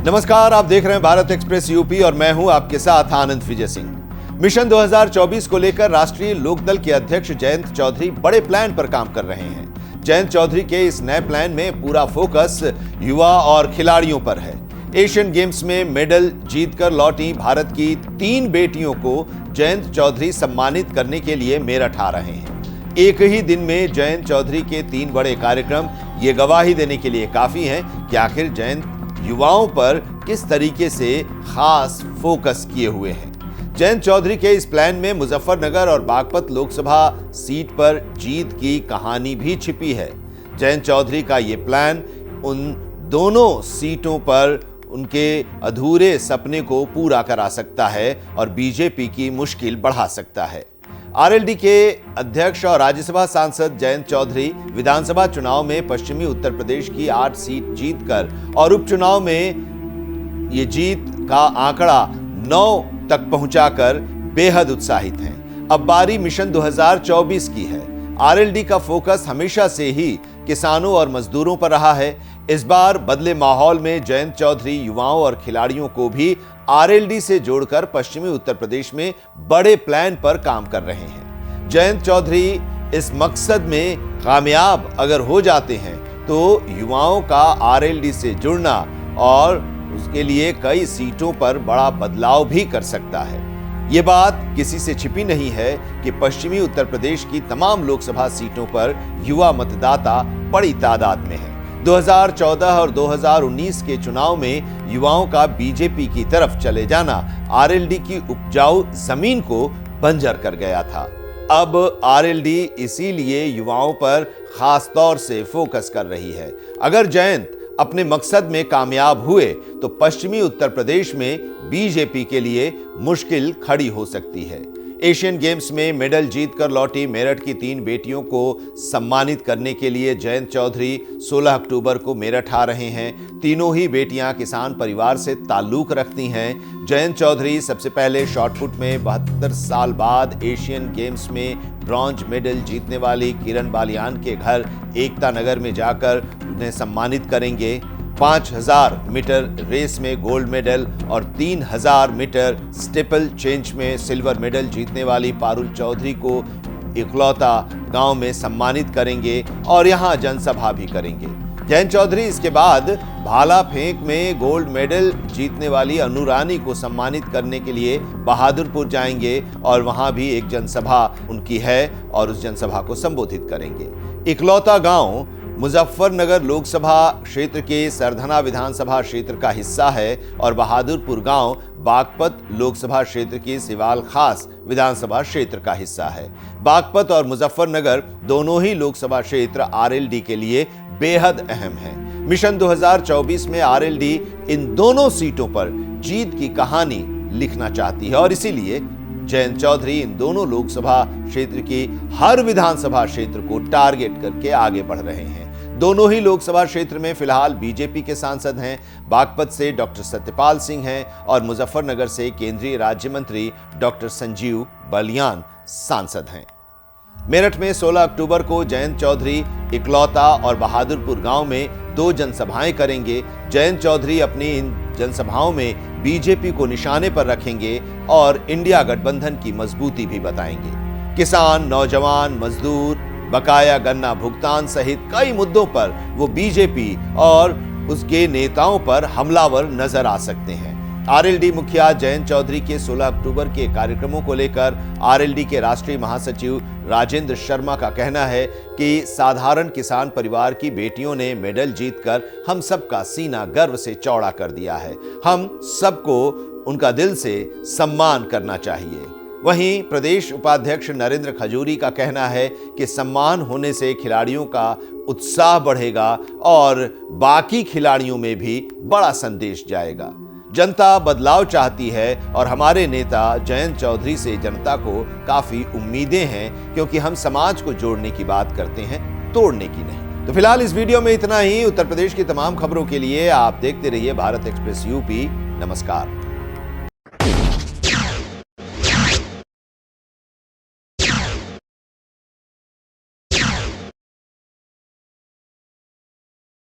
नमस्कार, आप देख रहे हैं भारत एक्सप्रेस यूपी और मैं हूं आपके साथ आनंद विजय सिंह। मिशन 2024 को लेकर राष्ट्रीय लोकदल के अध्यक्ष जयंत चौधरी बड़े प्लान पर काम कर रहे हैं। जयंत चौधरी के इस नए प्लान में पूरा फोकस युवा और खिलाड़ियों पर है। एशियन गेम्स में मेडल जीतकर लौटी भारत की 3 बेटियों को जयंत चौधरी सम्मानित करने के लिए मेरठ आ रहे हैं। एक ही दिन में जयंत चौधरी के 3 बड़े कार्यक्रम ये गवाही देने के लिए काफी हैं कि आखिर जयंत युवाओं पर किस तरीके से खास फोकस किए हुए हैं। जयंत चौधरी के इस प्लान में मुजफ्फरनगर और बागपत लोकसभा सीट पर जीत की कहानी भी छिपी है। जयंत चौधरी का ये प्लान उन दोनों सीटों पर उनके अधूरे सपने को पूरा करा सकता है और बीजेपी की मुश्किल बढ़ा सकता है। आरएलडी के अध्यक्ष और राज्यसभा सांसद जयंत चौधरी विधानसभा चुनाव में पश्चिमी उत्तर प्रदेश की 8 सीट जीतकर और उपचुनाव में ये जीत का आंकड़ा 9 तक पहुंचाकर बेहद उत्साहित हैं। अब बारी मिशन 2024 की है। आरएलडी का फोकस हमेशा से ही किसानों और मजदूरों पर रहा है। इस बार बदले माहौल में जयंत चौधरी युवाओं और खिलाड़ियों को भी आरएलडी से जोड़कर पश्चिमी उत्तर प्रदेश में बड़े प्लान पर काम कर रहे हैं। जयंत चौधरी इस मकसद में कामयाब अगर हो जाते हैं तो युवाओं का आरएलडी से जुड़ना और उसके लिए कई सीटों पर बड़ा बदलाव भी कर सकता है। ये बात किसी से छिपी नहीं है कि पश्चिमी उत्तर प्रदेश की तमाम लोकसभा सीटों पर युवा मतदाता बड़ी तादाद में है। 2014 और 2019 के चुनाव में युवाओं का बीजेपी की तरफ चले जाना आरएलडी की उपजाऊ जमीन को बंजर कर गया था। अब आरएलडी इसीलिए युवाओं पर खास तौर से फोकस कर रही है। अगर जयंत अपने मकसद में कामयाब हुए तो पश्चिमी उत्तर प्रदेश में बीजेपी के लिए मुश्किल खड़ी हो सकती है। एशियन गेम्स में मेडल जीतकर लौटी मेरठ की 3 बेटियों को सम्मानित करने के लिए जयंत चौधरी 16 अक्टूबर को मेरठ आ रहे हैं। तीनों ही बेटियां किसान परिवार से ताल्लुक रखती हैं। जयंत चौधरी सबसे पहले शॉटपुट में 72 साल बाद एशियन गेम्स में ब्रॉन्ज मेडल जीतने वाली किरण बालियान के घर एकता नगर में जाकर उन्हें सम्मानित करेंगे। 5000 मीटर रेस में गोल्ड मेडल और 3000 मीटर स्टीपल चेंज में सिल्वर मेडल जीतने वाली पारुल चौधरी को इकलौता गांव में सम्मानित करेंगे और यहां जनसभा भी करेंगे। जयंत चौधरी इसके बाद भाला फेंक में गोल्ड मेडल जीतने वाली अनु रानी को सम्मानित करने के लिए बहादुरपुर जाएंगे और वहां भी एक जनसभा उनकी है और उस जनसभा को संबोधित करेंगे। इकलौता गांव मुजफ्फरनगर लोकसभा क्षेत्र के सरधना विधानसभा क्षेत्र का हिस्सा है और बहादुरपुर गांव बागपत लोकसभा क्षेत्र की सिवाल खास विधानसभा क्षेत्र का हिस्सा है। बागपत और मुजफ्फरनगर दोनों ही लोकसभा क्षेत्र आरएलडी के लिए बेहद अहम है। मिशन 2024 में आरएलडी इन दोनों सीटों पर जीत की कहानी लिखना चाहती है और इसीलिए जयंत चौधरी इन दोनों लोकसभा क्षेत्र की हर विधानसभा क्षेत्र को टारगेट करके आगे बढ़ रहे हैं। दोनों ही लोकसभा क्षेत्र में फिलहाल बीजेपी के सांसद हैं। बागपत से डॉक्टर सत्यपाल सिंह हैं और मुजफ्फरनगर से केंद्रीय राज्य मंत्री डॉक्टर संजीव बालियान सांसद हैं। मेरठ में 16 अक्टूबर को जयंत चौधरी इकलौता और बहादुरपुर गांव में 2 जनसभाएं करेंगे। जयंत चौधरी अपनी इन जनसभाओं में बीजेपी को निशाने पर रखेंगे और इंडिया गठबंधन की मजबूती भी बताएंगे। किसान, नौजवान, मजदूर, बकाया गन्ना भुगतान सहित कई मुद्दों पर वो बीजेपी और उसके नेताओं पर हमलावर नजर आ सकते हैं। आरएलडी मुखिया जयंत चौधरी के 16 अक्टूबर के कार्यक्रमों को लेकर आरएलडी के राष्ट्रीय महासचिव राजेंद्र शर्मा का कहना है कि साधारण किसान परिवार की बेटियों ने मेडल जीतकर हम सबका सीना गर्व से चौड़ा कर दिया है। हम सबको उनका दिल से सम्मान करना चाहिए। वहीं प्रदेश उपाध्यक्ष नरेंद्र खजूरी का कहना है कि सम्मान होने से खिलाड़ियों का उत्साह बढ़ेगा और बाकी खिलाड़ियों में भी बड़ा संदेश जाएगा। जनता बदलाव चाहती है और हमारे नेता जयंत चौधरी से जनता को काफी उम्मीदें हैं, क्योंकि हम समाज को जोड़ने की बात करते हैं, तोड़ने की नहीं। तो फिलहाल इस वीडियो में इतना ही। उत्तर प्रदेश की तमाम खबरों के लिए आप देखते रहिए भारत एक्सप्रेस यूपी। नमस्कार।